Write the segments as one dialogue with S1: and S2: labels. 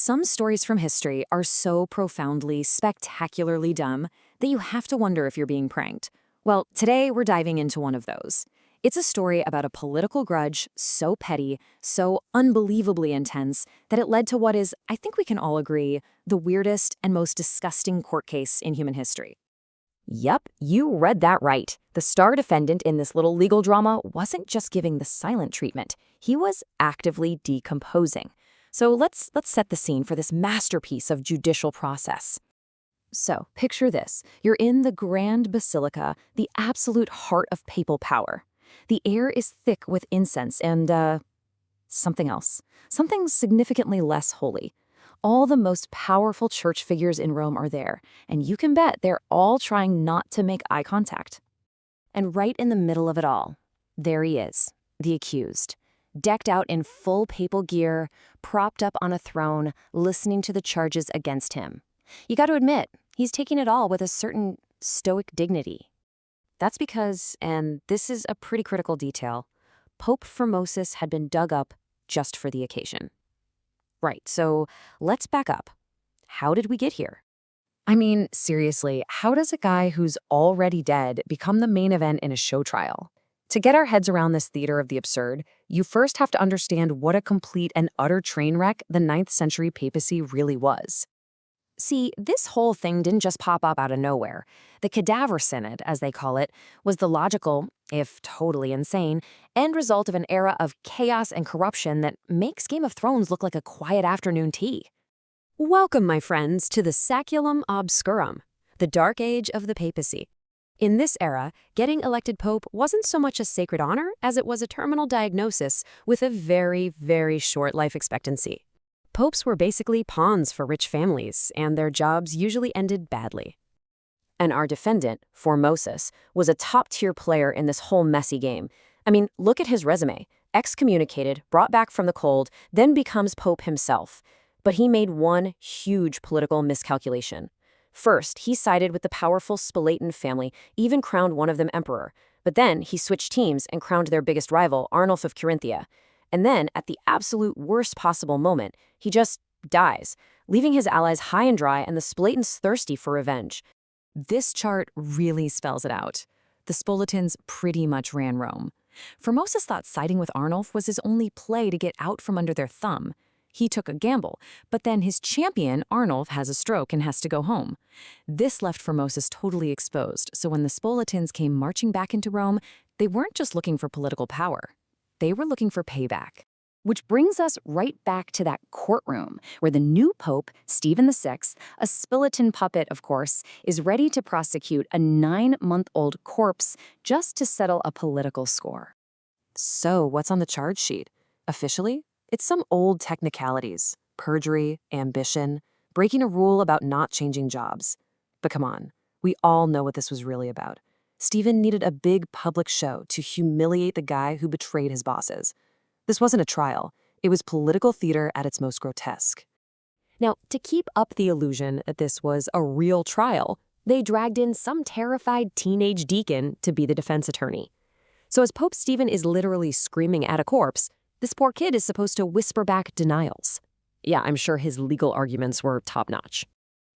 S1: Some stories from history are so profoundly, spectacularly dumb that you have to wonder if you're being pranked. Well, today we're diving into one of those. It's a story about a political grudge so petty, so unbelievably intense, that it led to what is, I think we can all agree, the weirdest and most disgusting court case in human history. Yup, you read that right. The star defendant in this little legal drama wasn't just giving the silent treatment. He was actively decomposing. So let's set the scene for this masterpiece of judicial process. So, picture this. You're in the Grand Basilica, the absolute heart of papal power. The air is thick with incense and, something else. Something significantly less holy. All the most powerful church figures in Rome are there, and you can bet they're all trying not to make eye contact. And right in the middle of it all, there he is, the accused. Decked out in full papal gear, propped up on a throne, listening to the charges against him. You got to admit, he's taking it all with a certain stoic dignity. That's because, and this is a pretty critical detail, Pope Formosus had been dug up just for the occasion. Right, so let's back up. How did we get here? I mean, seriously, how does a guy who's already dead become the main event in a show trial? To get our heads around this theater of the absurd, you first have to understand what a complete and utter train wreck the 9th century papacy really was. See, this whole thing didn't just pop up out of nowhere. The Cadaver Synod, as they call it, was the logical, if totally insane, end result of an era of chaos and corruption that makes Game of Thrones look like a quiet afternoon tea. Welcome, my friends, to the Saculum Obscurum, the dark age of the papacy. In this era, getting elected pope wasn't so much a sacred honor as it was a terminal diagnosis with a very, very short life expectancy. Popes were basically pawns for rich families, and their jobs usually ended badly. And our defendant, Formosus, was a top-tier player in this whole messy game. I mean, look at his resume. Excommunicated, brought back from the cold, then becomes pope himself. But he made one huge political miscalculation. First, he sided with the powerful Spoletan family, even crowned one of them emperor. But then he switched teams and crowned their biggest rival, Arnulf of Carinthia. And then, at the absolute worst possible moment, he just dies, leaving his allies high and dry and the Spoletans thirsty for revenge. This chart really spells it out. The Spoletans pretty much ran Rome. Formosus thought siding with Arnulf was his only play to get out from under their thumb. He took a gamble, but then his champion, Arnulf, has a stroke and has to go home. This left Formosus totally exposed, so when the Spoletans came marching back into Rome, they weren't just looking for political power. They were looking for payback. Which brings us right back to that courtroom, where the new pope, Stephen VI, a Spoletan puppet, of course, is ready to prosecute a 9-month-old corpse just to settle a political score. So, what's on the charge sheet? Officially, it's some old technicalities, perjury, ambition, breaking a rule about not changing jobs. But come on, we all know what this was really about. Stephen needed a big public show to humiliate the guy who betrayed his bosses. This wasn't a trial. It was political theater at its most grotesque. Now, to keep up the illusion that this was a real trial, they dragged in some terrified teenage deacon to be the defense attorney. So as Pope Stephen is literally screaming at a corpse, this poor kid is supposed to whisper back denials. Yeah, I'm sure his legal arguments were top-notch.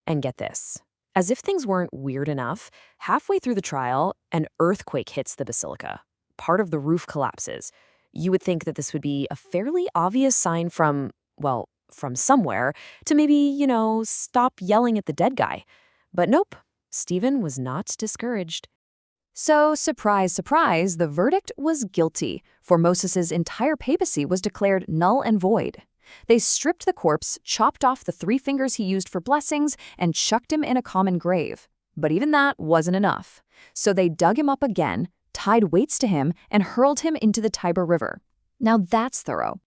S1: And get this. As if things weren't weird enough, halfway through the trial, an earthquake hits the basilica. Part of the roof collapses. You would think that this would be a fairly obvious sign from somewhere to maybe, stop yelling at the dead guy. But nope, Stephen was not discouraged. So, surprise, surprise, the verdict was guilty. Formosus's entire papacy was declared null and void. They stripped the corpse, chopped off the 3 fingers he used for blessings, and chucked him in a common grave. But even that wasn't enough. So they dug him up again, tied weights to him, and hurled him into the Tiber River. Now that's thorough.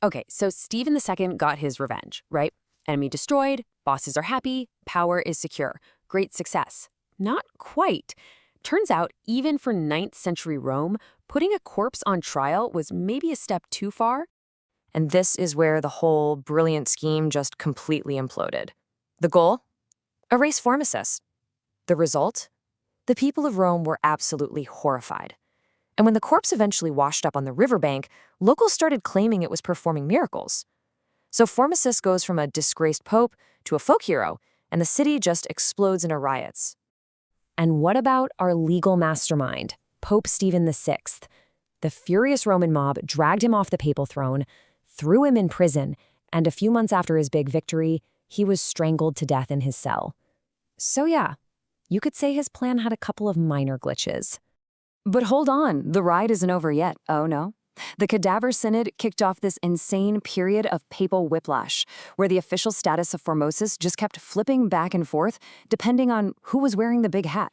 S1: Okay, so Stephen II got his revenge, right? Enemy destroyed, bosses are happy, power is secure. Great success. Not quite. Turns out, even for 9th century Rome, putting a corpse on trial was maybe a step too far. And this is where the whole brilliant scheme just completely imploded. The goal? Erase Formosus. The result? The people of Rome were absolutely horrified. And when the corpse eventually washed up on the riverbank, locals started claiming it was performing miracles. So Formosus goes from a disgraced pope to a folk hero, and the city just explodes into riots.
S2: And what about our legal mastermind, Pope Stephen VI? The furious Roman mob dragged him off the papal throne, threw him in prison, and a few months after his big victory, he was strangled to death in his cell. So yeah, you could say his plan had a couple of minor glitches.
S1: But hold on, the ride isn't over yet, oh no? The Cadaver Synod kicked off this insane period of papal whiplash, where the official status of Formosus just kept flipping back and forth, depending on who was wearing the big hat.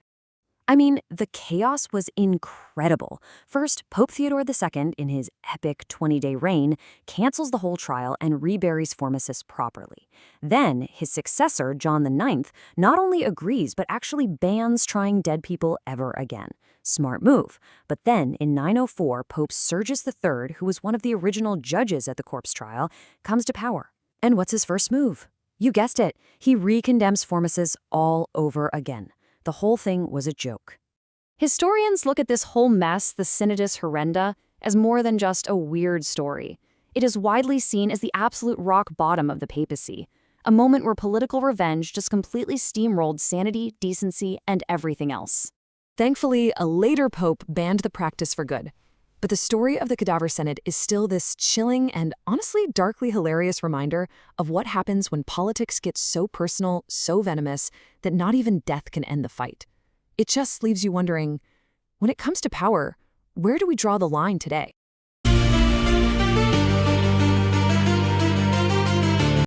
S2: I mean, the chaos was incredible. First, Pope Theodore II, in his epic 20-day reign, cancels the whole trial and reburies Formosus properly. Then, his successor, John IX, not only agrees but actually bans trying dead people ever again. Smart move. But then, in 904, Pope Sergius III, who was one of the original judges at the corpse trial, comes to power. And what's his first move? You guessed it. He recondemns Formosus all over again. The whole thing was a joke.
S1: Historians look at this whole mess, the Synodus Horrenda, as more than just a weird story. It is widely seen as the absolute rock bottom of the papacy, a moment where political revenge just completely steamrolled sanity, decency, and everything else. Thankfully, a later pope banned the practice for good. But the story of the Cadaver Synod is still this chilling and honestly darkly hilarious reminder of what happens when politics get so personal, so venomous, that not even death can end the fight. It just leaves you wondering, when it comes to power, where do we draw the line today?